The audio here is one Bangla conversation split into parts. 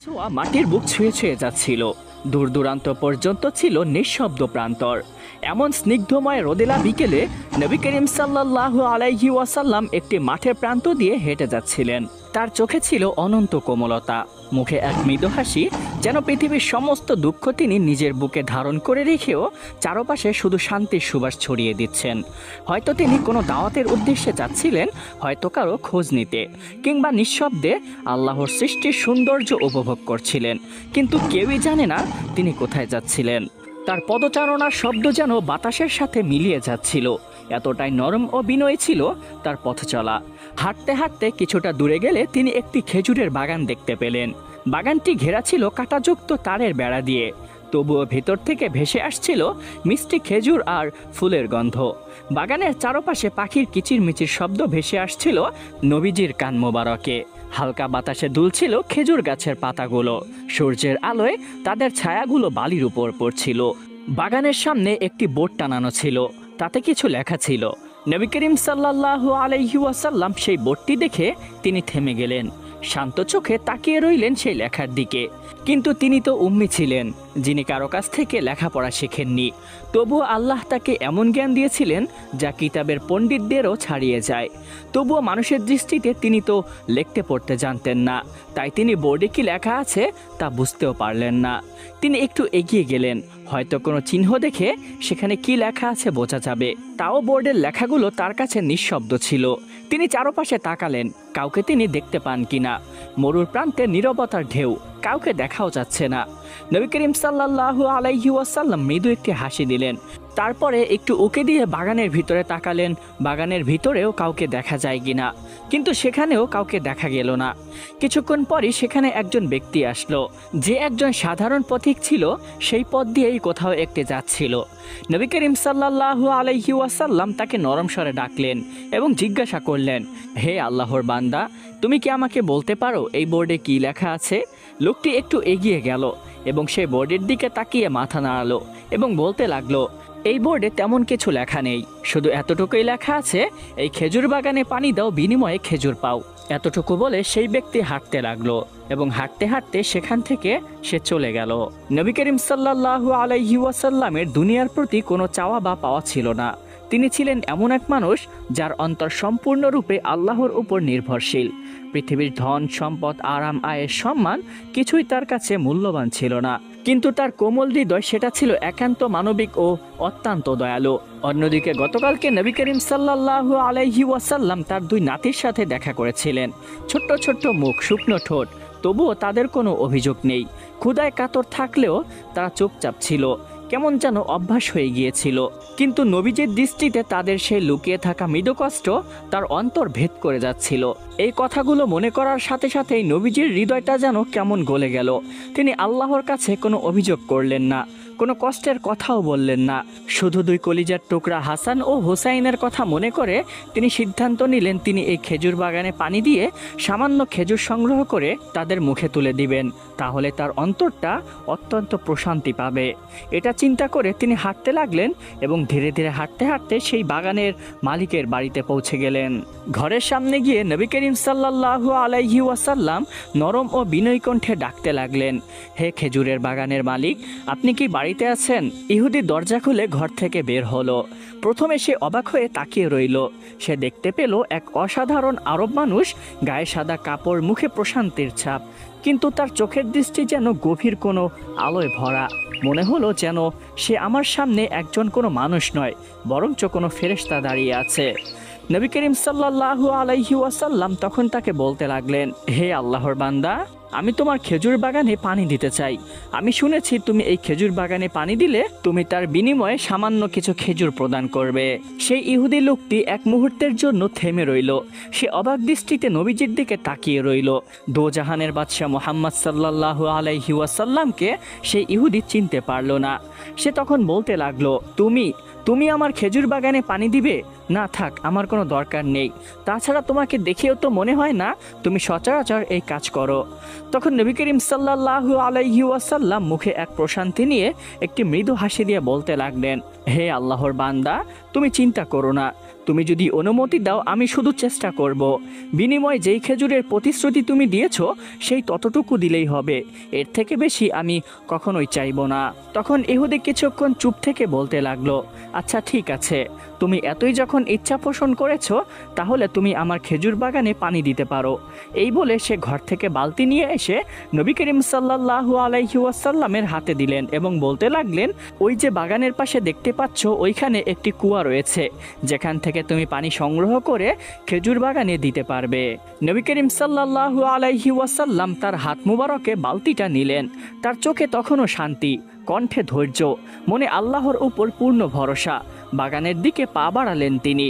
ছোঁয়া মাটির বুক ছুঁয়ে ছুঁয়ে যাচ্ছিল। দূর দূরান্ত পর্যন্ত ছিল নিঃশব্দ প্রান্তর। এমন স্নিগ্ধময় রোদেলা বিকেলে নবী করিম সাল্লাল্লাহু আলাইহি ওয়াসাল্লাম একটি মাঠের প্রান্ত দিয়ে হেঁটে যাচ্ছিলেন। তার চোখে ছিল অনন্ত কোমলতা, মুখে এক মৃদু হাসি, যেন পৃথিবীর সমস্ত দুঃখ তিনি নিজের বুকে ধারণ করে রেখেও চারপাশে শুধু শান্তির সুবাস ছড়িয়ে দিচ্ছেন। হয়তো তিনি কোনো দাওয়াতের উদ্দেশ্যে যাচ্ছিলেন, হয়তো কারো খোঁজ নিতে, কিংবা নিঃশব্দে আল্লাহর সৃষ্টির সৌন্দর্য উপভোগ করছিলেন। কিন্তু কেউই জানে না তিনি কোথায় যাচ্ছিলেন। তার পদচারণার শব্দ যেন বাতাসের সাথে মিলিয়ে যাচ্ছিল, এতটাই নরম ও বিনয়ী ছিল তার পথ চলা। হাঁটতে হাঁটতে কিছুটা দূরে গেলে তিনি একটি খেজুরের বাগান দেখতে পেলেন। বাগানটি ঘেরা ছিল কাঁটাযুক্ত তারের বেড়া দিয়ে, তবুও ভেতর থেকে ভেসে আসছিল মিষ্টি খেজুর আর ফুলের গন্ধ। বাগানের চারপাশে পাখির কিচিরমিচির শব্দ ভেসে আসছিল নবীজির কান মোবারকে। হালকা বাতাসে দুলছিল খেজুর গাছের পাতাগুলো, সূর্যের আলোয় তাদের ছায়াগুলো বালির উপর পড়ছিল। বাগানের সামনে একটি বোর্ড টানানো ছিল, তাতে কিছু লেখা ছিল। নবী করিম সাল্লাল্লাহু আলাইহি ওয়াসাল্লাম সেই বোর্ডটি দেখে তিনি থেমে গেলেন, শান্ত চোখে তাকিয়ে রইলেন সেই লেখার দিকে। কিন্তু তিনি তো উম্মি ছিলেন, যিনি কারো কাছ থেকে লেখাপড়া শেখেননি। তবুও আল্লাহ তাকে এমন জ্ঞান দিয়েছিলেন যা কিতাবের পণ্ডিতদেরও ছাড়িয়ে যায়। তবুও মানুষের দৃষ্টিতে তিনি তো লিখতে পড়তে জানতেন না, তাই তিনি বোর্ডে কি লেখা আছে তা বুঝতেও পারলেন না। তিনি একটু এগিয়ে গেলেন, হয়তো কোনো চিহ্ন দেখে সেখানে কি লেখা আছে বোঝা যাবে। তাও বোর্ডের লেখাগুলো তার কাছে নিঃশব্দ ছিল। তিনি চারপাশে তাকালেন, কাউকে তিনি দেখতে পান কিনা। মরুর প্রান্তে নীরবতার ঢেউ, কাউকে দেখাও যাচ্ছে না। নবী করিম সাল্লাল্লাহু আলাইহি ওয়াসাল্লাম মৃদু একটি হাসি দিলেন, তারপরে একটু উঁকি দিয়ে বাগানের ভিতরে তাকালেন। বাগানের ভিতরেও কাউকে দেখা যায় কিনা, কিন্তু সেখানেও কাউকে দেখা গেল না। কিছুক্ষণ পরই সেখানে একজন ব্যক্তি আসলো, যে একজন সাধারণ পথিক ছিল, সেই পথ দিয়েই কোথাও একটি যাচ্ছিল। নবী করিম সাল্লাল্লাহু আলাইহি ওয়াসাল্লাম তাকে নরম স্বরে ডাকলেন এবং জিজ্ঞাসা করলেন, হে আল্লাহর বান্দা, তুমি কি আমাকে বলতে পারো এই বোর্ডে কি লেখা আছে? লোকটি একটু এগিয়ে গেল এবং সেই বোর্ডের দিকে তাকিয়ে মাথা নাড়ালো এবং বলতে লাগলো, এই বোর্ডে তেমন কিছু লেখা নেই, শুধু এতটুকুই লেখা আছে, এই খেজুর বাগানে পানি দাও, বিনিময়ে খেজুর পাও। এতটুকু বলে সেই ব্যক্তি হাঁটতে লাগলো এবং হাঁটতে হাঁটতে সেখান থেকে সে চলে গেল। নবী করিম সাল্লাল্লাহু আলাইহি ওয়াসাল্লামের দুনিয়ার প্রতি কোনো চাওয়া বা পাওয়া ছিল না। তিনি ছিলেন এমন এক মানুষ যার অন্তর সম্পূর্ণরূপে আল্লাহর উপর নির্ভরশীল। পৃথিবীর ধন সম্পদ, আরাম, আয়ের, সম্মান কিছুই তার কাছে মূল্যবান ছিল না, কিন্তু তার কোমল হৃদয় সেটা ছিল একান্ত মানবিক ও অত্যন্ত দয়ালু। অন্যদিকে গতকালকে নবী করিম সাল্লাল্লাহু আলাইহি ওয়াসাল্লাম তার দুই নাতির সাথে দেখা করেছিলেন। ছোট্ট ছোট্ট মুখ, শুকনো ঠোঁট, তবুও তাদের কোনো অভিযোগ নেই। ক্ষুধায় কাতর থাকলেও তারা চুপচাপ ছিল, কেমন যেন অভ্যাস হয়ে গিয়েছিল। কিন্তু নবীজির দৃষ্টিতে তাদের সেই লুকিয়ে থাকা মৃদু কষ্ট তার অন্তর ভেদ করে যাচ্ছিল। এই কথাগুলো মনে করার সাথে সাথেই নবীজির হৃদয়টা যেন কেমন গলে গেল। তিনি আল্লাহর কাছে কোনো অভিযোগ করলেন না, কোনো কষ্টের কথাও বললেন না। শুধু দুই কলিজার টুকরা হাসান ও হুসাইনের কথা মনে করে তিনি সিদ্ধান্ত নিলেন তিনি এই খেজুর বাগানে পানি দিয়ে সামান্য খেজুর সংগ্রহ করে তাদের মুখে তুলে দিবেন, তাহলে তার অন্তরটা অত্যন্ত প্রশান্তি পাবে। এটা চিন্তা করে তিনি হাঁটতে লাগলেন এবং ধীরে ধীরে হাঁটতে হাঁটতে সেই বাগানের মালিকের বাড়িতে পৌঁছে গেলেন। ঘরের সামনে গিয়ে নবী করিম সাল্লাল্লাহু আলাইহি ওয়াসাল্লাম নরম ও বিনয়ী কণ্ঠে ডাকতে লাগলেন, হে খেজুরের বাগানের মালিক, আপনি কি বাড়িতে আছেন? ইহুদি দরজা খুলে ঘর থেকে বের হলো। প্রথমে সে অবাক হয়ে তাকিয়ে রইল। সে দেখতে পেল এক অসাধারণ আরব মানুষ, গায়ে সাদা কাপড়, মুখে প্রশান্তির ছাপ, কিন্তু তার চোখের দৃষ্টি যেন গভীর কোনো আলোয় ভরা। মনে হলো যেন সে আমার সামনে একজন কোনো মানুষ নয়, বরঞ্চ কোনো ফেরেশতা দাঁড়িয়ে আছে। নবী করিম সাল্লাল্লাহু আলাইহি ওয়াসাল্লাম তখন তাকে বলতে লাগলেন, হে আল্লাহর বান্দা, আমি তোমার খেজুর বাগানে পানি দিতে চাই। আমি শুনেছি তুমি এই খেজুর বাগানে পানি দিলে তুমি তার বিনিময়ে সামান্য কিছু খেজুর প্রদান করবে। সেই ইহুদি লোকটি এক মুহূর্তের জন্য থেমে রইল। সে অবাক দৃষ্টিতে নবীজির দিকে তাকিয়ে রইল। দোজাহানের বাদশাহ মুহাম্মদ সাল্লাল্লাহু আলাইহি ওয়াসাল্লামকে সেই ইহুদি চিনতে পারল না। সে তখন বলতে লাগলো, তুমি তুমি আমার খেজুর বাগানে পানি দিবে? না থাক, আমার কোনো দরকার নেই। তাছাড়া তোমাকে দেখেও তো মনে হয় না তুমি সচরাচর এই কাজ করো। তখন নবী করিম সাল্লাল্লাহু আলাইহি ওয়াসাল্লাম মুখে এক প্রশান্তি নিয়ে একটি মৃদু হাসি দিয়ে বলতে লাগলেন, হে আল্লাহর বান্দা, তুমি চিন্তা করো না। তুমি যদি অনুমতি দাও আমি শুধু চেষ্টা করব। বিনিময়ে যেই খেজুরের প্রতিশ্রুতি তুমি দিয়েছ সেই ততটুকু দিলেই হবে, এর থেকে বেশি আমি কখনোই চাইব না। তখন ইহুদি কিছুক্ষণ চুপ থেকে বলতে লাগলো, আচ্ছা ঠিক আছে, তুমি এতই যখন ইচ্ছা পোষণ করেছ তাহলে তুমি আমার খেজুর বাগানে পানি দিতে পারো। এই বলে সে ঘর থেকে বালতি নিয়ে এসে নবী করিম সাল্লাল্লাহু আলাইহি ওয়াসাল্লামের হাতে দিলেন এবং বলতে লাগলেন, ওই যে বাগানের পাশে দেখতে পাচ্ছ ওইখানে একটি কুয়া রয়েছে, যেখান থেকে তুমি পানি সংগ্রহ করে খেজুর বাগানে দিতে পারবে। নবী করিম সাল্লাল্লাহু আলাইহি ওয়াসাল্লাম তার হাত মুবারকে বালতিটা নিলেন। তার চোখে তখনও শান্তি, কণ্ঠে ধৈর্য, মনে আল্লাহর উপর পূর্ণ ভরসা। বাগানের দিকে পা বাড়ালেন তিনি,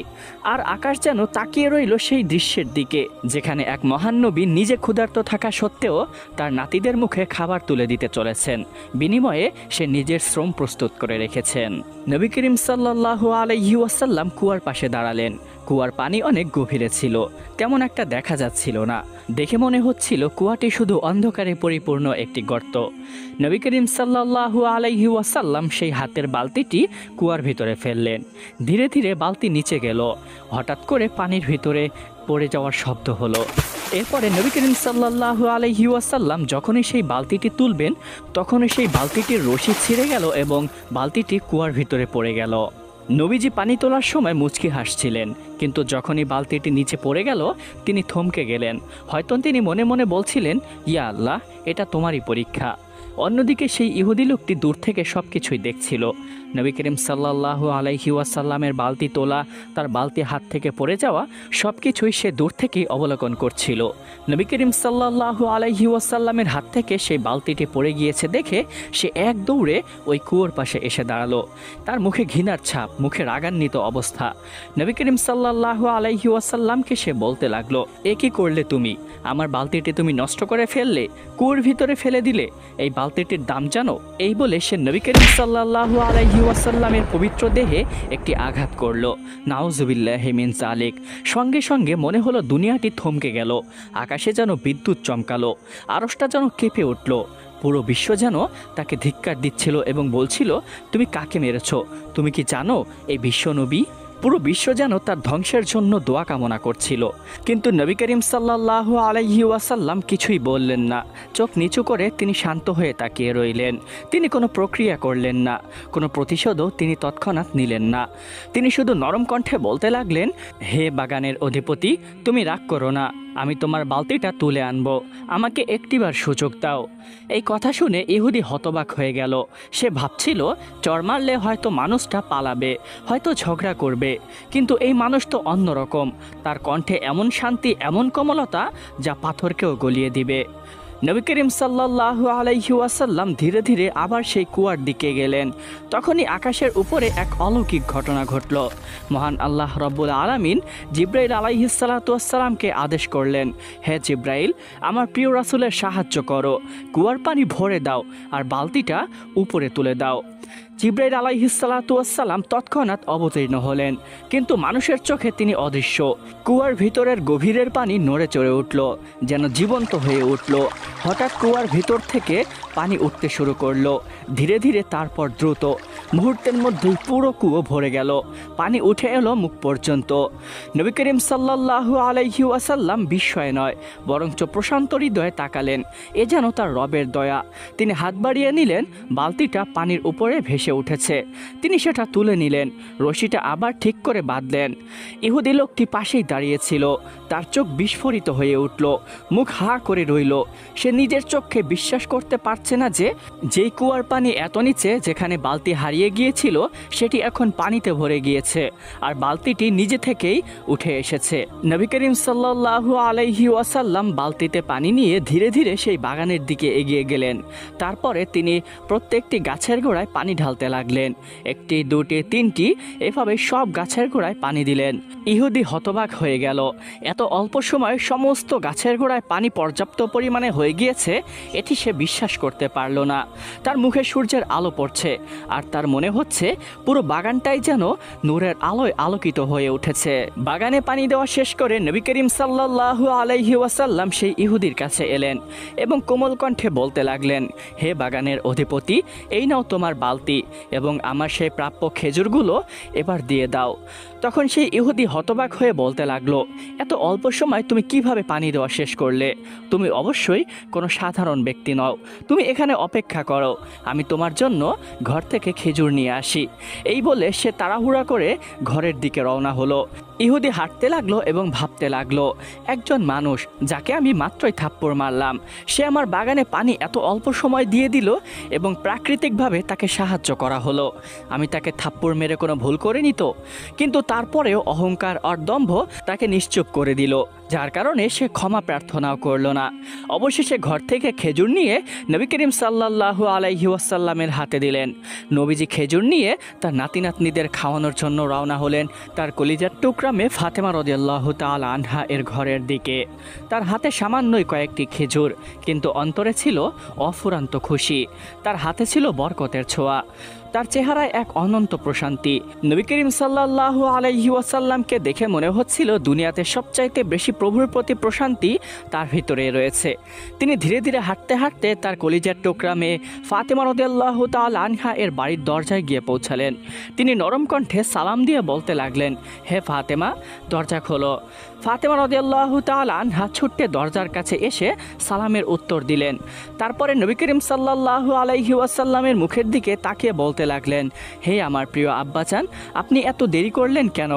আর আকাশ যেন তাকিয়ে রইল সেই দৃশ্যের দিকে, যেখানে এক মহান নবী নিজে ক্ষুধার্ত থাকা সত্ত্বেও তার নাতিদের মুখে খাবার তুলে দিতে চলেছেন। বিনিময়ে সে নিজের শ্রম প্রস্তুত করে রেখেছেন। নবী করিম সাল্লাল্লাহু আলাইহি ওয়াসাল্লাম কুয়ার পাশে দাঁড়ালেন। কুয়ার পানি অনেক গভীরে ছিল, তেমন একটা দেখা যাচ্ছিল না। দেখে মনে হচ্ছিল কুয়াটি শুধু অন্ধকারে পরিপূর্ণ একটি গর্ত। নবী করিম সাল্লাল্লাহু আলাইহি ওয়াসাল্লাম সেই হাতের বালতিটি কুয়ার ভিতরে ফেললেন। ধীরে ধীরে বালতি নিচে গেল। হঠাৎ করে পানির ভিতরে পড়ে যাওয়ার শব্দ হলো। এরপরে নবী করিম সাল্লাল্লাহু আলাইহি ওয়াসাল্লাম যখনই সেই বালতিটি তুলবেন তখনই সেই বালতিটির রশি ছিঁড়ে গেল এবং বালতিটি কুয়ার ভিতরে পড়ে গেল। নবীজি পানি তোলার সময় মুচকি হাসছিলেন, কিন্তু যখনই বালতিটি নিচে পড়ে গেল তিনি থমকে গেলেন। হয়তো তিনি মনে মনে বলছিলেন, ইয়া আল্লাহ, এটা তোমারই পরীক্ষা। অন্যদিকে সেই ইহুদি লোকটি দূর থেকে সব কিছুই দেখছিল। নবী করিম সাল্লাল্লাহু আলাইহি ওয়াসাল্লামের বালতি তোলা, তার বালতি হাত থেকে পড়ে যাওয়া, সব কিছুই সে দূর থেকেই অবলোকন করছিল। নবী করিম সাল্লাল্লাহু আলাইহি ওয়াসাল্লামের হাত থেকে সেই বালতিটি পড়ে গিয়েছে দেখে সে এক দৌড়ে ওই কুয়োর পাশে এসে দাঁড়ালো। তার মুখে ঘৃণার ছাপ, মুখে রাগান্বিত অবস্থা। নবী করিম সাল্লাল্লাহু আলাইহি ওয়াসাল্লামকে সে বলতে লাগলো, এ কি করলে তুমি? আমার বালতিটি তুমি নষ্ট করে ফেললে, কুয়োর ভিতরে ফেলে দিলে। এই বালতিটির দাম জানো? এই বলে সে নবী করিম সাল্লাল্লাহু আলাইহি ওয়াসাল্লামের পবিত্র দেহে একটি আঘাত করলো। নাউজুবিল্লাহি মিন যালিক। সঙ্গে সঙ্গে মনে হলো দুনিয়াটি থমকে গেল। আকাশে যেন বিদ্যুৎ চমকালো, আরশটা যেন কেঁপে উঠল। পুরো বিশ্ব যেন তাকে ধিক্কার দিচ্ছিল এবং বলছিল, তুমি কাকে মেরেছ? তুমি কি জানো এই বিশ্ব নবী? পুরো বিশ্ব যেন তার ধ্বংসের জন্য দোয়া কামনা করছিল। কিন্তু নবী করিম সাল্লাল্লাহু আলাইহি ওয়াসাল্লাম কিছুই বললেন না। চোখ নিচু করে তিনি শান্ত হয়ে তাকিয়ে রইলেন। তিনি কোনো প্রক্রিয়া করলেন না, কোনো প্রতিশোধও তিনি তৎক্ষণাৎ নিলেন না। তিনি শুধু নরম কণ্ঠে বলতে লাগলেন, হে বাগানের অধিপতি, তুমি রাগ করো না, আমি তোমার বালতিটা তুলে আনবো, আমাকে একটিবার সুযোগ দাও। এই কথা শুনে ইহুদি হতবাক হয়ে গেল। সে ভাবছিল চর মারলে হয়তো মানুষটা পালাবে, হয়তো ঝগড়া করবে, কিন্তু এই মানুষ তো অন্যরকম। তার কণ্ঠে এমন শান্তি, এমন কোমলতা যা পাথরকেও গলিয়ে দিবে। নবী করিম সাল্লাল্লাহু আলাইহি ওয়াসাল্লাম ধীরে ধীরে আবার সেই কুয়ার দিকে গেলেন। তখনই আকাশের উপরে এক অলৌকিক ঘটনা ঘটল। মহান আল্লাহ রব্বুল আলামিন জিব্রাইল আলাইহিস সালাতু ওয়াস সালামকে আদেশ করলেন, হে জিব্রাইল, আমার প্রিয় রাসূলের সাহায্য করো, কুয়ার পানি ভরে দাও আর বালতিটা উপরে তুলে দাও। জিব্রাইল আলাইহিস সালাতু ওয়াস সালাম তৎক্ষণাৎ অবতীর্ণ হলেন, কিন্তু মানুষের চোখে তিনি অদৃশ্য। কুয়ার ভিতরের গভীরের পানি নড়ে চড়ে উঠল, যেন জীবন্ত হয়ে উঠল। হঠাৎ কুয়ার ভিতর থেকে পানি উঠতে শুরু করলো, ধীরে ধীরে, তারপর দ্রুত। মুহূর্তের মধ্যেই পুরো কুয়ো ভরে গেল, পানি উঠে এলো মুখ পর্যন্ত। নবী করিম সাল্লাল্লাহু আলাইহি ওয়াসাল্লাম বিস্ময়ে নয় বরঞ্চ প্রশান্ত হৃদয়ে তাকালেন। এ যেন তার রবের দয়া। তিনি হাত বাড়িয়ে নিলেন, বালতিটা পানির উপরে ভেসে উঠেছে। তিনি সেটা তুলে নিলেন, রশিটা আবার ঠিক করে বাঁধলেন। ইহুদি লোকটি পাশেই দাঁড়িয়েছিল, তার চোখ বিস্ফোরিত হয়ে উঠল, মুখ হা করে রইল। সে নিজের চোখে বিশ্বাস করতে পারছে না যে যেই কুয়ার পানি এত নিচে, যেখানে বালতি হারিয়ে গিয়েছিল, সেটি এখন পানিতে ভরে গিয়েছে আর বালতিটি নিজে থেকেই উঠে এসেছে। নবী করিম সাল্লাল্লাহু আলাইহি ওয়াসাল্লাম বালতিতে পানি নিয়ে ধীরে ধীরে সেই বাগানের দিকে এগিয়ে গেলেন। তারপরে তিনি প্রত্যেকটি গাছের গোড়ায় পানি ঢালতে লাগলেন। একটি, দুটি, তিনটি, এভাবে সব গাছের গোড়ায় পানি দিলেন। ইহুদি হতবাক হয়ে গেল। এত অল্প সময়ে সমস্ত গাছের গোড়ায় পানি পর্যাপ্ত পরিমাণে হয়ে গিয়েছে, এটি সে বিশ্বাস করতে পারল না। তার মুখে সূর্যের আলো পড়ছে আর তার তার মনে হচ্ছে পুরো বাগানটাই যেন নূরের আলোয় আলোকিত হয়ে উঠেছে। বাগানে পানি দেওয়া শেষ করে নবী করিম সাল্লাল্লাহু আলাইহি ওয়াসাল্লাম সেই ইহুদির কাছে এলেন এবং কোমল কণ্ঠে বলতে লাগলেন, হে বাগানের অধিপতি, এই নাও তোমার বালতি এবং আমার সেই প্রাপ্য খেজুরগুলো এবার দিয়ে দাও। তখন সেই ইহুদি হতবাক হয়ে বলতে লাগলো, এত অল্প সময় তুমি কিভাবে পানি দেওয়া শেষ করলে? তুমি অবশ্যই কোনো সাধারণ ব্যক্তি নও, তুমি এখানে অপেক্ষা করো, আমি তোমার জন্য ঘর থেকে খেজুর নিয়ে আসি। এই বলে সে তাড়াহুড়া করে ঘরের দিকে রওনা হলো। ইহুদি হাঁটতে লাগলো এবং ভাবতে লাগলো, একজন মানুষ যাকে আমি মাত্রই থাপ্পড় মারলাম, সে আমার বাগানে পানি এত অল্প সময় দিয়ে দিল এবং প্রাকৃতিকভাবে তাকে সাহায্য করা হলো। আমি তাকে থাপ্পড় মেরে কোনো ভুল করিনি তো? কিন্তু তারপরেও অহংকার আর দম্ভ তাকে নিশ্চুপ করে দিল, যার কারণে সে ক্ষমা প্রার্থনাও করল না। অবশেষে ঘর থেকে খেজুর নিয়ে নবী করিম সাল্লাল্লাহু আলাইহি ওয়াসাল্লামের হাতে দিলেন। নবীজি খেজুর নিয়ে তার নাতি নাতনিদের খাওয়ানোর জন্য রওনা হলেন তার কলিজার টুকরা মেয়ে ফাতেমা রাদিয়াল্লাহু তাআলা আনহা এর ঘরের দিকে। তার হাতে সামান্যই কয়েকটি খেজুর, কিন্তু অন্তরে ছিল অফুরান্ত খুশি। তার হাতে ছিল বরকতের ছোঁয়া, তার চেহারায় এক অনন্ত প্রশান্তি। নবী করিম সাল্লাল্লাহু আলাইহি ওয়াসাল্লামকে দেখে মনে হচ্ছিল দুনিয়াতে সবচাইতে বেশি প্রভুর প্রতি প্রশান্তি তার ভিতরে রয়েছে। তিনি ধীরে ধীরে হাঁটতে হাঁটতে তার কলিজার টুকরা মেয়ে ফাতেমা রাদিয়াল্লাহু তাআলা আনহা এর বাড়ির দরজায় গিয়ে পৌঁছালেন। তিনি নরম কণ্ঠে সালাম দিয়ে বলতে লাগলেন, হে ফাতেমা, দরজা খোলো। ফাতেমা রাদিয়াল্লাহু তাআলা আনহা ছুটে দরজার কাছে এসে সালামের উত্তর দিলেন। তারপরে নবী করিম সাল্লাল্লাহু আলাইহি ওয়াসাল্লামের মুখের দিকে তাকিয়ে বলতে লাগলেন, হে আমার প্রিয় আব্বাজান, আপনি এত দেরি করলেন কেন?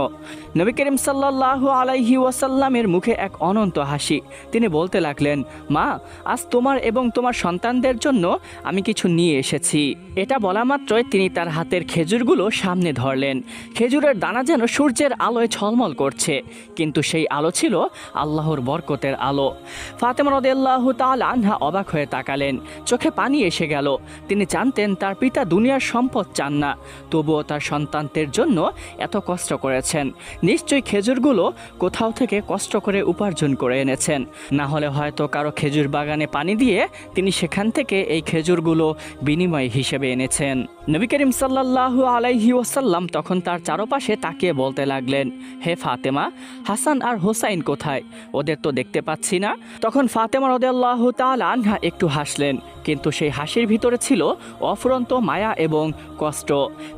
নবী করিম সাল্লাল্লাহু আলাইহি ওয়াসাল্লামের মুখে এক অনন্ত হাসি। তিনি বলতে লাগলেন, মা, আজ তোমার এবং তোমার সন্তানদের জন্য আমি কিছু নিয়ে এসেছি। এটা বলা মাত্রই তিনি তার হাতের খেজুরগুলো সামনে ধরলেন। খেজুরের দানা যেন সূর্যের আলোয় ঝলমল করছে, কিন্তু সেই আলো ছিল আল্লাহর বরকতের আলো। ফাতেমা রাদিয়াল্লাহু তাআলা আনহা অবাক হয়ে তাকালেন, চোখে পানি এসে গেল। তিনি জানতেন তার পিতা দুনিয়ার সম্পদ চান না, তবুও তার সন্তানদের জন্য এত কষ্ট করেছেন। নিশ্চয়ই খেজুরগুলো কোথাও থেকে কষ্ট করে উপার্জন করে এনেছেন, না হলে হয়তো কারো খেজুর বাগানে পানি দিয়ে তিনি সেখান থেকে এই খেজুরগুলো বিনিময় হিসেবে এনেছেন। নবী করিম সাল্লাল্লাহু আলাইহি ওয়াসাল্লাম তখন তার চারপাশে তাকিয়ে বলতে লাগলেন, হে ফাতেমা, হাসান আর হোসাইন কোথায়? ওদের তো দেখতে পাচ্ছি না। তখন ফাতেমা রাদিয়াল্লাহু তাআলা আনহা একটু হাসলেন, কিন্তু সেই হাসির ভিতরে ছিল অফুরন্ত মায়া এবং কষ্ট।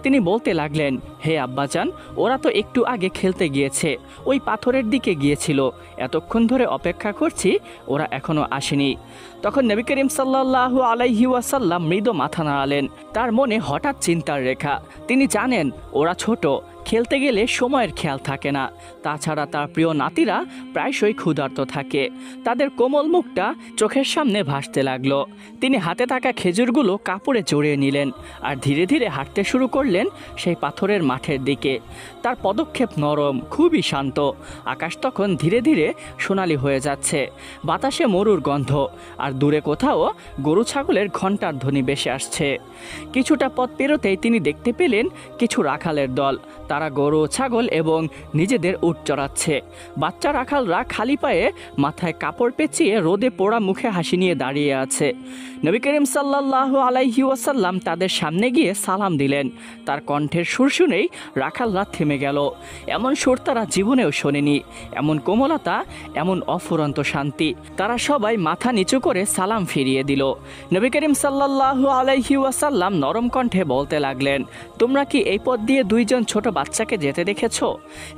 তিনি বলতে লাগলেন, হে আব্বাজান, ওরা তো একটু আগে খেলতে গিয়েছে, ওই পাথরের দিকে গিয়েছিল। এতক্ষণ ধরে অপেক্ষা করছি, ওরা এখনো আসেনি। তখন নবী করিম সাল্লাল্লাহু আলাইহি ওয়াসাল্লাম মৃদু মাথা নাড়ালেন। তার মনে হঠাৎ চিন্তার রেখা। তিনি জানেন ওরা ছোট, খেলতে গেলে সময়ের খেয়াল থাকে না। তাছাড়া তার প্রিয় নাতিরা প্রায়শই ক্ষুধার্ত থাকে। তাদের কোমল মুখটা চোখের সামনে ভাসতে লাগলো। তিনি হাতে থাকা খেজুরগুলো কাপড়ে জড়িয়ে নিলেন আর ধীরে ধীরে হাঁটতে শুরু করলেন সেই পাথরের মাঠের দিকে। তার পদক্ষেপ নরম, খুবই শান্ত। আকাশ তখন ধীরে ধীরে সোনালি হয়ে যাচ্ছে, বাতাসে মরুর গন্ধ, আর দূরে কোথাও গরু ছাগলের ঘণ্টার ধ্বনি ভেসে আসছে। কিছুটা পথ পেরোতেই তিনি দেখতে পেলেন কিছু রাখালের দল। তারা গরু, ছাগল এবং নিজেদের উট চড়াচ্ছে। বাচ্চা রাখালরা খালি পায়ে মাথায় কাপড় পেঁচিয়ে রোদে পোড়া মুখে হাসি নিয়ে দাঁড়িয়ে আছে। নবী করিম সাল্লাল্লাহু আলাইহি ওয়াসাল্লাম তাদের সামনে গিয়ে সালাম দিলেন। তার কণ্ঠের সুর শুনেই রাখালরা থেমে গেল। এমন সুর তারা জীবনেও শোনেনি, এমন কোমলতা, এমন অফুরন্ত শান্তি। তারা সবাই মাথা নিচু করে সালাম ফিরিয়ে দিল। নবী করিম সাল্লাল্লাহু আলাইহি ওয়াসাল্লাম নরম কণ্ঠে বলতে লাগলেন, তোমরা কি এই পথ দিয়ে দুইজন ছোট বাচ্চাকে যেতে দেখেছো?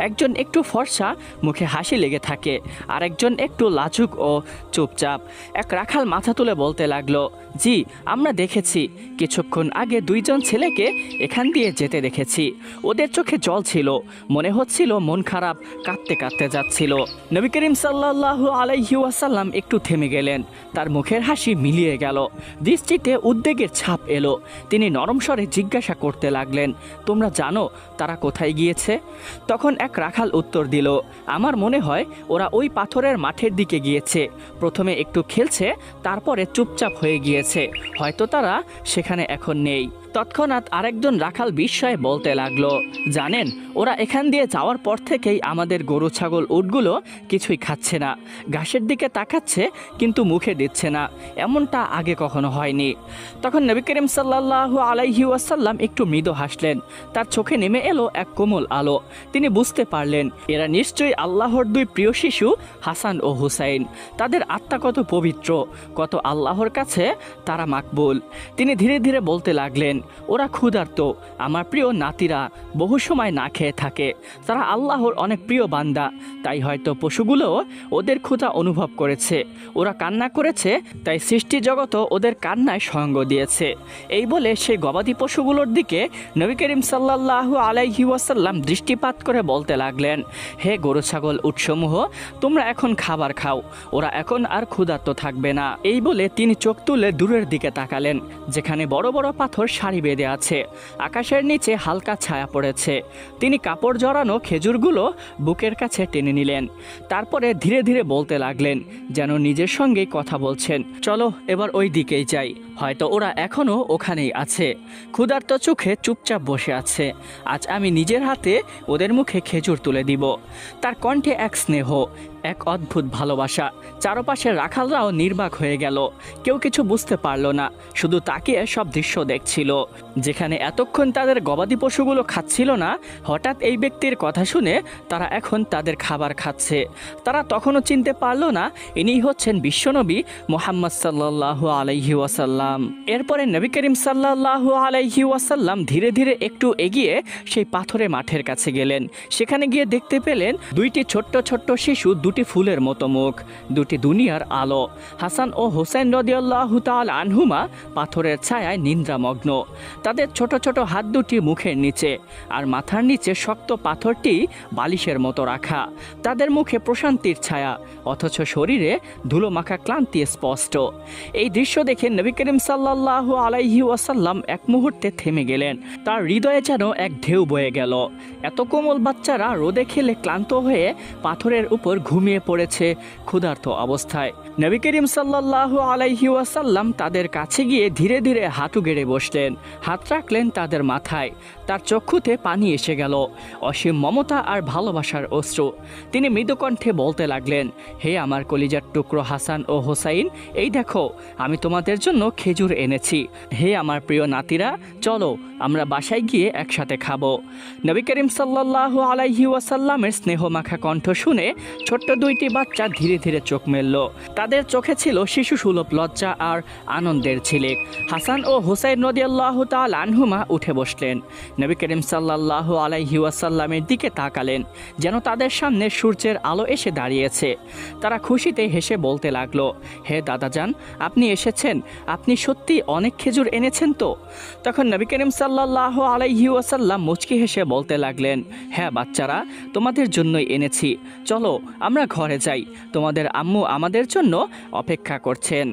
একজন একটু ফর্সা, মুখে হাসি লেগে থাকে, আর একজন একটু লাজুক ও চুপচাপ। এক রাখাল মাথা তুলে বলতে লাগলো, জি, আমরা দেখেছি। কিছুক্ষণ আগে দুইজন ছেলেকে এখান দিয়ে যেতে দেখেছি। ওদের চোখে জল ছিল, মনে হচ্ছিল মন খারাপ, কাঁদতে কাঁদতে যাচ্ছিল। নবী করিম সাল্লাল্লাহু আলাইহি ওয়াসাল্লাম একটু থেমে গেলেন। তার মুখের হাসি মিলিয়ে গেল, দৃষ্টিতে উদ্বেগের ছাপ এলো। তিনি নরম স্বরে জিজ্ঞাসা করতে লাগলেন, তোমরা জানো তারা কোথায় গিয়েছে? তখন এক রাখাল উত্তর দিল, আমার মনে হয় ওরা ওই পাথরের মাঠের দিকে গিয়েছে। প্রথমে একটু খেলছে, তারপরে চুপচাপ হয়ে গিয়েছে। হয়তো তারা সেখানে এখন নেই। তৎক্ষণাৎ আরেকজন রাখাল বিস্ময়ে বলতে লাগলো, জানেন ওরা এখান দিয়ে যাওয়ার পর থেকেই আমাদের গরু ছাগল উটগুলো কিছুই খাচ্ছে না, ঘাসের দিকে তাকাচ্ছে কিন্তু মুখে দিচ্ছে না, এমনটা আগে কখনো হয়নি। তখন নবী করিম সাল্লাল্লাহু আলাইহি ওয়াসাল্লাম একটু মৃদু হাসলেন, তার চোখে নেমে এলো এক কোমল আলো। তিনি বুঝতে পারলেন এরা নিশ্চয়ই আল্লাহর দুই প্রিয় শিশু হাসান ও হুসাইন। তাদের আত্মা কত পবিত্র, কত আল্লাহর কাছে তারা মাকবুল। তিনি ধীরে ধীরে বলতে লাগলেন, ওরা ক্ষুধার্ত, আমার প্রিয় নাতিরা বহু সময় না খেয়ে থাকে, তারা আল্লাহর অনেক প্রিয় বান্দা, তাই হয়তো পশুগুলো ওদের ক্ষুধা অনুভব করেছে, ওরা কান্না করেছে, তাই সৃষ্টি জগৎ ওদের কান্নায় সঙ্গ দিয়েছে। এই বলে সেই গবাদি পশুগুলোর দিকে নবী করিম সাল্লাল্লাহু আলাইহি ওয়াসাল্লাম দৃষ্টিপাত করে বলতে লাগলেন, হে গরু ছাগল উটসমূহ, তোমরা এখন খাবার খাও, ওরা এখন আর ক্ষুধার্ত থাকবে না। এই বলে তিনি চোখ তুলে দূরের দিকে তাকালেন, যেখানে বড় বড় পাথর সারি বেঁধে আছে, আকাশের নিচে হালকা ছায়া পড়েছে। তিনি কাপড় জড়ানো খেজুরগুলো বুকের কাছে টেনে নিলেন, তারপরে ধীরে ধীরে বলতে লাগলেন, যেন নিজের সঙ্গেই কথা বলছেন, চলো এবার ওই দিকেই যাই, হয়তো ওরা এখনো ওখানেই আছে, ক্ষুধার্ত চোখে চুপচাপ বসে আছে, আজ আমি নিজের হাতে ওদের মুখে খেজুর তুলে দিব। তার কণ্ঠে এক স্নেহ, এক অদ্ভুত ভালোবাসা। চারপাশের রাখালরাও নির্বাক হয়ে গেল, কেউ কিছু বুঝতে পারল না, শুধু তাকিয়ে সব দৃশ্য দেখছিল। যেখানে এতক্ষণ তাদের গবাদি পশুগুলো খাচ্ছিল না, হঠাৎ এই ব্যক্তির কথা শুনে তারা এখন তাদের খাবার খাচ্ছে। তারা তখনও চিনতে পারল না ইনিই হচ্ছেন বিশ্বনবী মুহাম্মদ সাল্লাল্লাহু আলাইহি ওয়াসাল্লাম। এরপরে নবী করিম সাল্লাল্লাহু আলাইহি ওয়াসাল্লাম ধীরে ধীরে একটু এগিয়ে সেই পাথরের মাঠের কাছে গেলেন। সেখানে গিয়ে দেখতে পেলেন দুইটি ছোট্ট ছোট্ট শিশু, দুটি ফুলের মতো মুখ, দুটি দুনিয়ার আলো। হাসান ও হোসেন রাদিয়াল্লাহু তাআলা আনহুমা পাথরের ছায়ায় নিদ্রামগ্ন, তাদের ছোট ছোট হাত দুটি মুখের নিচে, আর মাথার নিচে শক্ত পাথরটি বালিশের মতো রাখা। তাদের মুখে প্রশান্তির ছায়া, অথচ শরীরে ধুলোমাখা ক্লান্তি স্পষ্ট। এই দৃশ্য দেখে নবী করিম সাল্লাল্লাহু আলাইহি ওয়াসাল্লাম এক মুহূর্তে থেমে গেলেন, তার হৃদয়ে যেন এক ঢেউ বয়ে গেল। এত কোমল বাচ্চারা রোদে খেলে ক্লান্ত হয়ে পাথরের উপর ঘুমিয়ে পড়েছে ক্ষুধার্ত অবস্থায়। নবী করিম সাল্লাল্লাহু আলাইহি ওয়াসাল্লাম তাদের কাছে গিয়ে ধীরে ধীরে হাঁটু গেড়ে বসলেন, হাত রাখলেন তাদের মাথায়। তার চক্ষুতে পানি এসে গেল, অসীম মমতা আর ভালোবাসার অশ্রু। তিনি মৃদু কণ্ঠে বলতে লাগলেন, হে আমার কলিজার টুকরো হাসান ও হোসাইন, এই দেখো আমি তোমাদের জন্য খেজুর এনেছি। হে আমার প্রিয় নাতিরা, চলো আমরা বাসায় গিয়ে একসাথে খাবো। নবী করিম সাল্লাল্লাহু আলাইহি ওয়াসাল্লামের স্নেহমাখা কণ্ঠ শুনে ছোট্ট দুইটি বাচ্চা ধীরে ধীরে চোখ মেলল। তাদের চোখে ছিল শিশু সুলভ লজ্জা আর আনন্দের ঝিলিক। হাসান ও হোসাইন রাদিয়াল্লাহু তাআলা আনহুমা উঠে বসলেন, নবী করিম সাল্লাল্লাহু আলাইহি ওয়াসাল্লামের দিকে তাকালেন, যেন তাদের সামনে সূর্যের আলো এসে দাঁড়িয়েছে। তারা খুশিতে হেসে বলতে লাগলো, হে দাদাজান, আপনি এসেছেন, আপনি সত্যি অনেক খেজুর এনেছেন তো? তখন নবী করিম সাল্লাল্লাহু আলাইহি ওয়াসাল্লাম মুচকি হেসে বলতে লাগলেন, হ্যাঁ বাচ্চারা, তোমাদের জন্যই এনেছি, চলো আমরা ঘরে যাই, তোমাদের আম্মু আমাদের জন্য অপেক্ষা করছেন।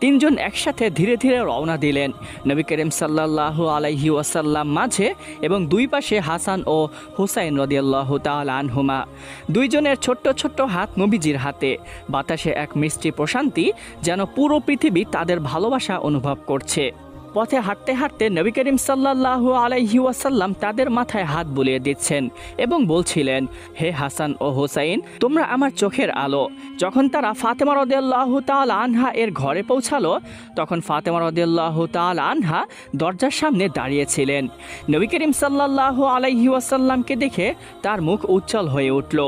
তিনজন একসাথে ধীরে ধীরে রওনা দিলেন। নবী করিম সাল্লাল্লাহু আলাইহি ওয়াসাল্লাম মাঝে এবং দুই পাশে হাসান ও হুসাইন রাদিয়াল্লাহু তাআলা আনহুমা। দুইজনের ছোট্ট ছোট্ট হাত নবীজির হাতে, বাতাসে এক মিষ্টি প্রশান্তি, যেন পুরো পৃথিবী তাদের ভালোবাসা অনুভব করছে। পথে হাঁটতে হাঁটতে নবী করিম সাল্লাল্লাহু আলাইহি ওয়াসাল্লাম তাদের মাথায় হাত বুলিয়ে দিচ্ছেন এবং বলছিলেন, হে হাসান ও হোসাইন, তোমরা আমার চোখের আলো। যখন তারা ফাতেমা রাদিয়াল্লাহু তাআলা আনহা এর ঘরে পৌঁছালো, তখন ফাতেমা রাদিয়াল্লাহু তাআলা আনহা দরজার সামনে দাঁড়িয়েছিলেন। নবী করিম সাল্লাল্লাহু আলাইহি ওয়াসাল্লামকে দেখে তার মুখ উজ্জ্বল হয়ে উঠল।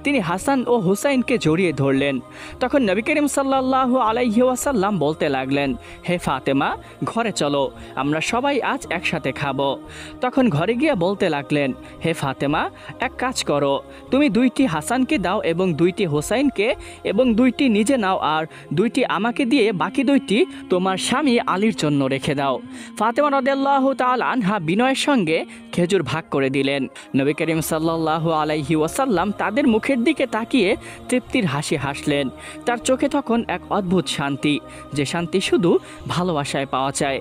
তিনি হাসান ও হোসাইনকে জড়িয়ে ধরলেন। তখন নবী করিম সাল্লাল্লাহু আলাইহি ওয়াসাল্লাম বলতে লাগলেন, হে ফাতেমা, ঘরে চলো, আমরা সবাই আজ একসাথে খাবো। তখন ঘরে গিয়ে বলতে লাগলেন, হে ফাতেমা, এক কাজ করো, তুমি দুইটি হাসানকে দাও এবং দুইটি হোসাইনকে, এবং দুইটি নিজে নাও, আর দুইটি আমাকে দিয়ে বাকি দুইটি তোমার স্বামী আলীর জন্য রেখে দাও। ফাতেমা রাদিয়াল্লাহু তাআলা আনহা বিনয়ের সঙ্গে খেজুর ভাগ করে দিলেন। নবী করিম সাল্লাল্লাহু আলাইহি ওয়াসাল্লাম তাদের মুখের দিকে তাকিয়ে তৃপ্তির হাসি হাসলেন। তার চোখে তখন এক অদ্ভুত শান্তি, যে শান্তি শুধু ভালোবাসায় পাওয়া যায়।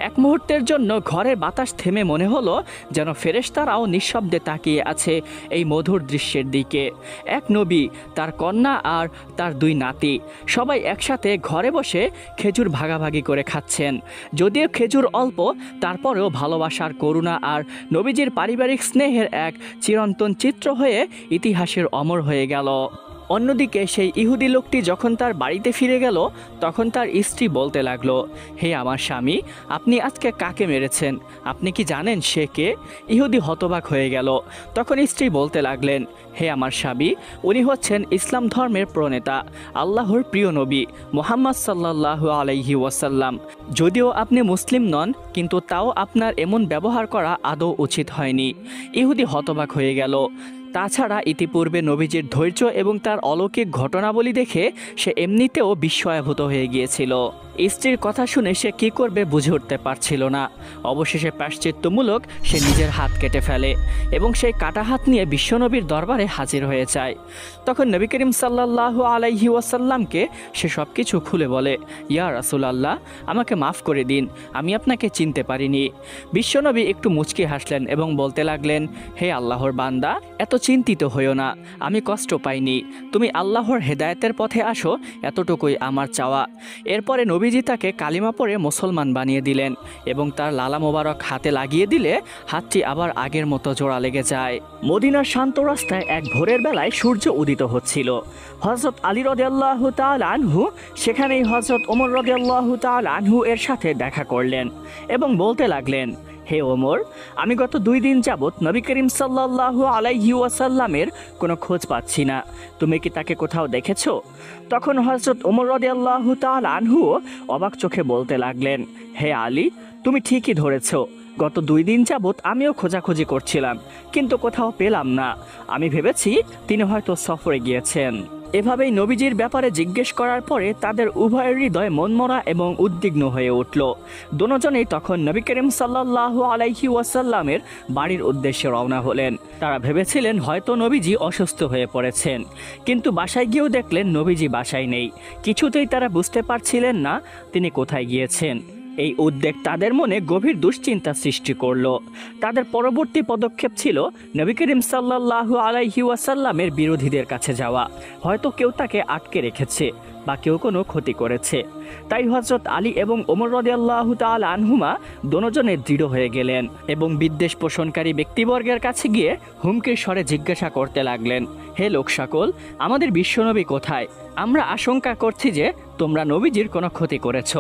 এক মুহূর্তের জন্য ঘরের বাতাস থেমে মনে হলো যেন ফেরেশতারাও নিঃশব্দে তাকিয়ে আছে এই মধুর দৃশ্যের দিকে। এক নবী, তার কন্যা আর তার দুই নাতি সবাই একসাথে ঘরে বসে খেজুর ভাগাভাগি করে খাচ্ছেন। যদিও খেজুর অল্প, তারপরেও ভালোবাসার করুণা আর নবীজির পারিবারিক স্নেহের এক চিরন্তন চিত্র হয়ে ইতিহাসের অমর হয়ে গেল। অন্যদিকে সেই ইহুদি লোকটি যখন তার বাড়িতে ফিরে গেল তখন তার স্ত্রী বলতে লাগলো, হে আমার স্বামী, আপনি আজকে কাকে মেরেছেন? আপনি কি জানেন সে কে? ইহুদি হতবাক হয়ে গেল। তখন স্ত্রী বলতে লাগলেন, হে আমার স্বামী, উনি হচ্ছেন ইসলাম ধর্মের প্রণেতা, আল্লাহর প্রিয় নবী মুহাম্মদ সাল্লাল্লাহু আলাইহি ওয়াসাল্লাম। যদিও আপনি মুসলিম নন, কিন্তু তাও আপনার এমন ব্যবহার করা আদৌ উচিত হয়নি। ইহুদি হতবাক হয়ে গেল। তাছাড়া ইতিপূর্বে নবীজির ধৈর্য এবং তার অলৌকিক ঘটনাবলী দেখে সে এমনিতেও বিস্ময়াভূত হয়ে গিয়েছিল। স্ত্রীর কথা শুনে সে কী করবে বুঝে উঠতে পারছিল না। অবশেষে প্রায়শ্চিত্তমূলক সে নিজের হাত কেটে ফেলে এবং সেই কাটা হাত নিয়ে বিশ্বনবীর দরবারে হাজির হয়ে যায়। তখন নবী করিম সাল্লাল্লাহু আলাইহি ওয়াসাল্লামকে সে সব কিছু খুলে বলে, ইয়া রাসূলুল্লাহ, আমাকে মাফ করে দিন, আমি আপনাকে চিনতে পারিনি। বিশ্বনবী একটু মুচকি হাসলেন এবং বলতে লাগলেন, হে আল্লাহর বান্দা, এত চিন্তিত হইও না, আমি কষ্ট পাইনি। তুমি আল্লাহর হেদায়েতের পথে আসো, এতটুকুই আমার চাওয়া। এরপরে নবীজি তাকে কালিমা পড়ে মুসলমান বানিয়ে দিলেন এবং তার লালা মোবারক হাতে লাগিয়ে দিলে হাতটি আবার আগের মতো জোড়া লেগে যায়। মদিনার শান্ত রাস্তায় এক ভোরের বেলায় সূর্য উদিত হচ্ছিল। হযরত আলী রাদিয়াল্লাহু তাআলা আনহু সেখানেই হযরত ওমর রাদিয়াল্লাহু তাআলা আনহু এর সাথে দেখা করলেন এবং বলতে লাগলেন, হে ওমর, আমি গত 2 দিন যাবৎ নবী করিম সাল্লাল্লাহু আলাইহি ওয়াসাল্লামের কোনো খোঁজ পাচ্ছি না। তুমি কি তাকে কোথাও দেখেছো? তখন হযরত ওমর রাদিয়াল্লাহু তাআলা আনহু অবাক চোখে বলতে লাগলেন, হে আলী, তুমি ঠিকই ধরেছ। গত 2 দিন যাবৎ আমিও খোঁজাখুঁজি করছিলাম, কিন্তু কোথাও পেলাম না। আমি ভেবেছি তিনি হয়তো সফরে গিয়েছেন। এভাবেই নবীজির ব্যাপারে জিজ্ঞেস করার পরে তাদের উভয়ের হৃদয় মনমরা এবং উদ্বিগ্ন হয়ে উঠল। দুজনেই তখন নবী করিম সাল্লাল্লাহু আলাইহি ওয়াসাল্লামের বাড়ির উদ্দেশ্যে রওনা হলেন। তারা ভেবেছিলেন হয়তো নবীজি অসুস্থ হয়ে পড়েছেন, কিন্তু বাসায় গিয়েও দেখলেন নবীজি বাসায় নেই। কিছুতেই তারা বুঝতে পারছিলেন না তিনি কোথায় গিয়েছেন। এই উদ্বেগ তাদের মনে গভীর দুশ্চিন্তা সৃষ্টি করল। তাদের পরবর্তী পদক্ষেপ ছিল নবী করিম সাল্লাল্লাহু আলাইহি ওয়াসাল্লামের বিরোধীদের কাছে যাওয়া। হয়তো কেউ তাকে আটকে রেখেছে বা কেউ কোনো ক্ষতি করেছে। তাই হযরত আলী এবং ওমর রাদিয়াল্লাহু তাআলা আনহুমা দুজনে দৃঢ় হয়ে গেলেন এবং বিদ্বেষ পোষণকারী ব্যক্তিবর্গের কাছে গিয়ে হুমকির স্বরে জিজ্ঞাসা করতে লাগলেন, হে লোক সকল, আমাদের বিশ্বনবী কোথায়? আমরা আশঙ্কা করছি যে তোমরা নবীজির কোনো ক্ষতি করেছ।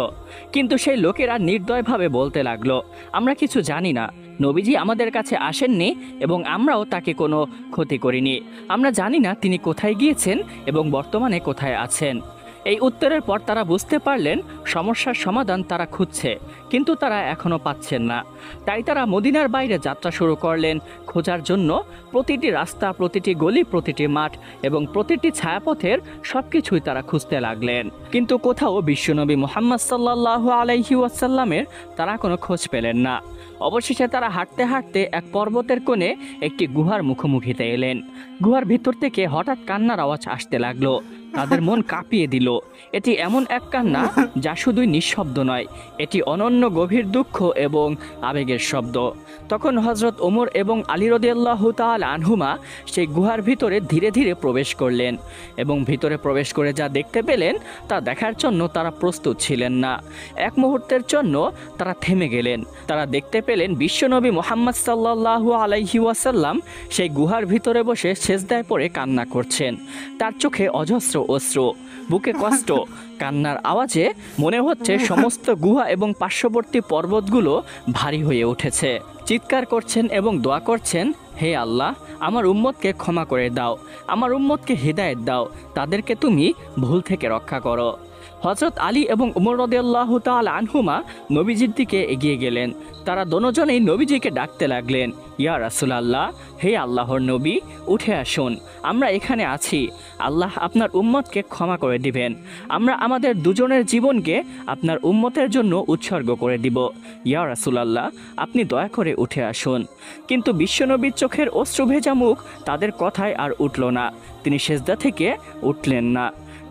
কিন্তু সেই লোকেরা নির্দয়ভাবে বলতে লাগলো, আমরা কিছু জানি না, নবীজি আমাদের কাছে আসেননি এবং আমরাও তাকে কোনো ক্ষতি করিনি। আমরা জানি না তিনি কোথায় গিয়েছেন এবং বর্তমানে কোথায় আছেন। এই উত্তরের পর তারা বুঝতে পারলেন সমস্যার সমাধান তারা খুঁজছে, কিন্তু তারা এখনও পাচ্ছেন না। তাই তারা মদিনার বাইরে যাত্রা শুরু করলেন খোঁজার জন্য। প্রতিটি রাস্তা, প্রতিটি গলি, প্রতিটি মাঠ এবং প্রতিটি ছায়াপথের সবকিছুই তারা খুঁজতে লাগলেন, কিন্তু কোথাও বিশ্বনবী মুহাম্মদ সাল্লাল্লাহু আলাইহি ওয়াসাল্লামের তারা কোনো খোঁজ পেলেন না। অবশেষে তারা হাঁটতে হাঁটতে এক পর্বতের কোণে একটি গুহার মুখোমুখিতে এলেন। গুহার ভিতর থেকে হঠাৎ কান্নার আওয়াজ আসতে লাগলো। তাদের মন কাঁপিয়ে দিল। এটি এমন এক কান্না যা শুধুই নিঃশব্দ নয়, এটি অনন্য গভীর দুঃখ এবং আবেগের শব্দ। তখন হযরত ওমর এবং আলী রাদিয়াল্লাহু তাআলা আনহুমা সেই গুহার ভিতরে ধীরে ধীরে প্রবেশ করলেন এবং ভিতরে প্রবেশ করে যা দেখতে পেলেন তা দেখার জন্য তারা প্রস্তুত ছিলেন না। এক মুহূর্তের জন্য তারা থেমে গেলেন। তারা দেখতে পেলেন বিশ্বনবী মুহাম্মদ সাল্লাল্লাহু আলাইহি ওয়াসাল্লাম সেই গুহার ভিতরে বসে সেজদায় পড়ে কান্না করছেন। তার চোখে অজস্র অশ্রু, বুকে কষ্ট। কান্নার আওয়াজে মনে হচ্ছে সমস্ত গুহা এবং পার্শ্ববর্তী পর্বতগুলো ভারী হয়ে উঠেছে। চিৎকার করছেন এবং দোয়া করছেন, হে আল্লাহ, আমার উম্মতকে ক্ষমা করে দাও, আমার উম্মতকে হিদায়াত দাও, তাদেরকে তুমি ভুল থেকে রক্ষা করো। হযরত আলী এবং ওমর রাদিয়াল্লাহু তাআলা আনহুমা নবীজির দিকে এগিয়ে গেলেন। তারা দুজনেই নবীজিকে ডাকতে লাগলেন, ইয়া রাসূলুল্লাহ, হে আল্লাহর নবী, উঠে আসুন, আমরা এখানে আছি। আল্লাহ আপনার উম্মতকে ক্ষমা করে দিবেন। আমরা আমাদের দুজনের জীবনকে আপনার উম্মতের জন্য উৎসর্গ করে দিব। ইয়া রাসূলুল্লাহ, আপনি দয়া করে উঠে আসুন। কিন্তু বিশ্বনবীর চোখের অশ্রু ভেজা মুখ তাদের কথায় আর উঠল না। তিনি সেজদা থেকে উঠলেন না।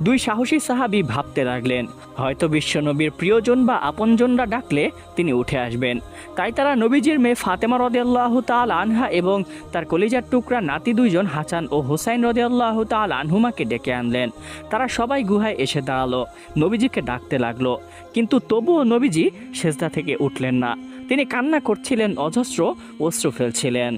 দুই সাহসী সাহাবী ভাবতে লাগলেন, হয়তো বিশ্বনবীর প্রিয়জন বা আপনজনরা ডাকলে তিনি উঠে আসবেন। তাই তারা নবীজির মেয়ে ফাতেমা রাদিয়াল্লাহু তাআলা আনহা এবং তার কলিজার টুকরা নাতি দুইজন হাসান ও হুসাইন রাদিয়াল্লাহু তাআলা আনহুমাকে ডেকে আনলেন। তারা সবাই গুহায় এসে দাঁড়ালো, নবীজিকে ডাকতে লাগলো, কিন্তু তবুও নবীজি সেজদা থেকে উঠলেন না। তিনি কান্না করছিলেন, অজস্র অশ্রু ফেলছিলেন।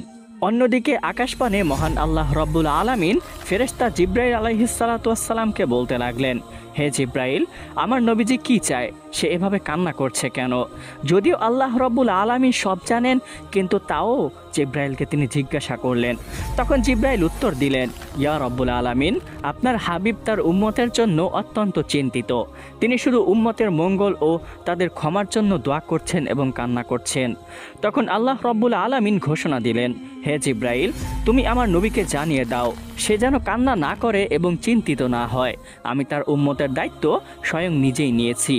অন্যদিকে আকাশপানে মহান আল্লাহ রব্বুল আলামিন ফেরেশতা জিব্রাইল আলাইহিসসালাতু ওয়াসসালামকে বলতে লাগলেন, হে জিব্রাইল, আমার নবীজি কি চায়? সে এভাবে কান্না করছে কেন? যদিও আল্লাহ রব্বুল আলামিন সব জানেন, কিন্তু তাও জিব্রাইলকে তিনি জিজ্ঞাসা করলেন। তখন জিব্রাইল উত্তর দিলেন, ইয়া রব্বুল আলামিন, আপনার হাবিব তার উম্মতের জন্য অত্যন্ত চিন্তিত। তিনি শুধু উম্মতের মঙ্গল ও তাদের ক্ষমার জন্য দোয়া করছেন এবং কান্না করছেন। তখন আল্লাহ রব্বুল আলামিন ঘোষণা দিলেন, হে জিব্রাইল, তুমি আমার নবীকে জানিয়ে দাও, সে যেন কান্না না করে এবং চিন্তিত না হয়। আমি তার উম্মতের দায়িত্ব স্বয়ং নিজেই নিয়েছি।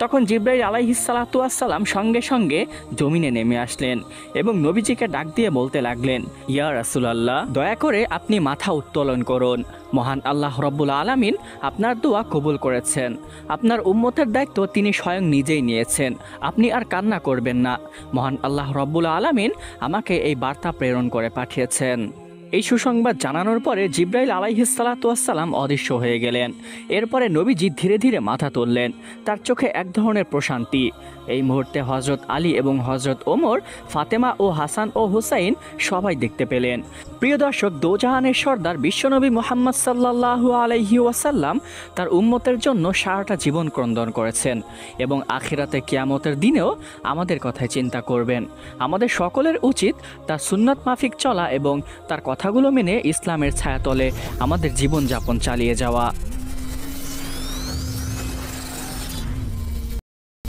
তখন জিব্রাইল আলাইহিসসালাতু ওয়াসসালাম সঙ্গে সঙ্গে জমিনে নেমে আসলেন এবং নবীজিকে ডাক দিয়ে বলতে লাগলেন, ইয়া রাসূলুল্লাহ, দয়া করে আপনি মাথা উত্তোলন করুন। মহান আল্লাহ রব্বুল আলামিন আপনার দোয়া কবুল করেছেন। আপনার উম্মতের দায়িত্ব তিনি স্বয়ং নিজেই নিয়েছেন। আপনি আর কান্না করবেন না। মহান আল্লাহ রব্বুল আলামিন আমাকে এই বার্তা প্রেরণ করে পাঠিয়েছেন। এই সুসংবাদ জানানোর পরে জিব্রাইল আলাইহিসসালাতু ওয়াসসালাম অদৃশ্য হয়ে গেলেন। এরপরে নবীজি ধীরে ধীরে মাথা তুললেন। তার চোখে এক ধরনের প্রশান্তি। এই মুহূর্তে হজরত আলী এবং হজরত ওমর, ফাতেমা ও হাসান ও হুসাইন সবাই দেখতে পেলেন। প্রিয় দর্শক, দোজাহানের সর্দার বিশ্বনবী মুহাম্মদ সাল্লাল্লাহু আলাইহি ওয়াসাল্লাম তার উম্মতের জন্য সারাটা জীবন ক্রন্দন করেছেন এবং আখিরাতে কিয়ামতের দিনেও আমাদের কথায় চিন্তা করবেন। আমাদের সকলের উচিত তার সুন্নাত মাফিক চলা এবং তার কথাগুলো মেনে ইসলামের ছায়াতলে আমাদের জীবনযাপন চালিয়ে যাওয়া।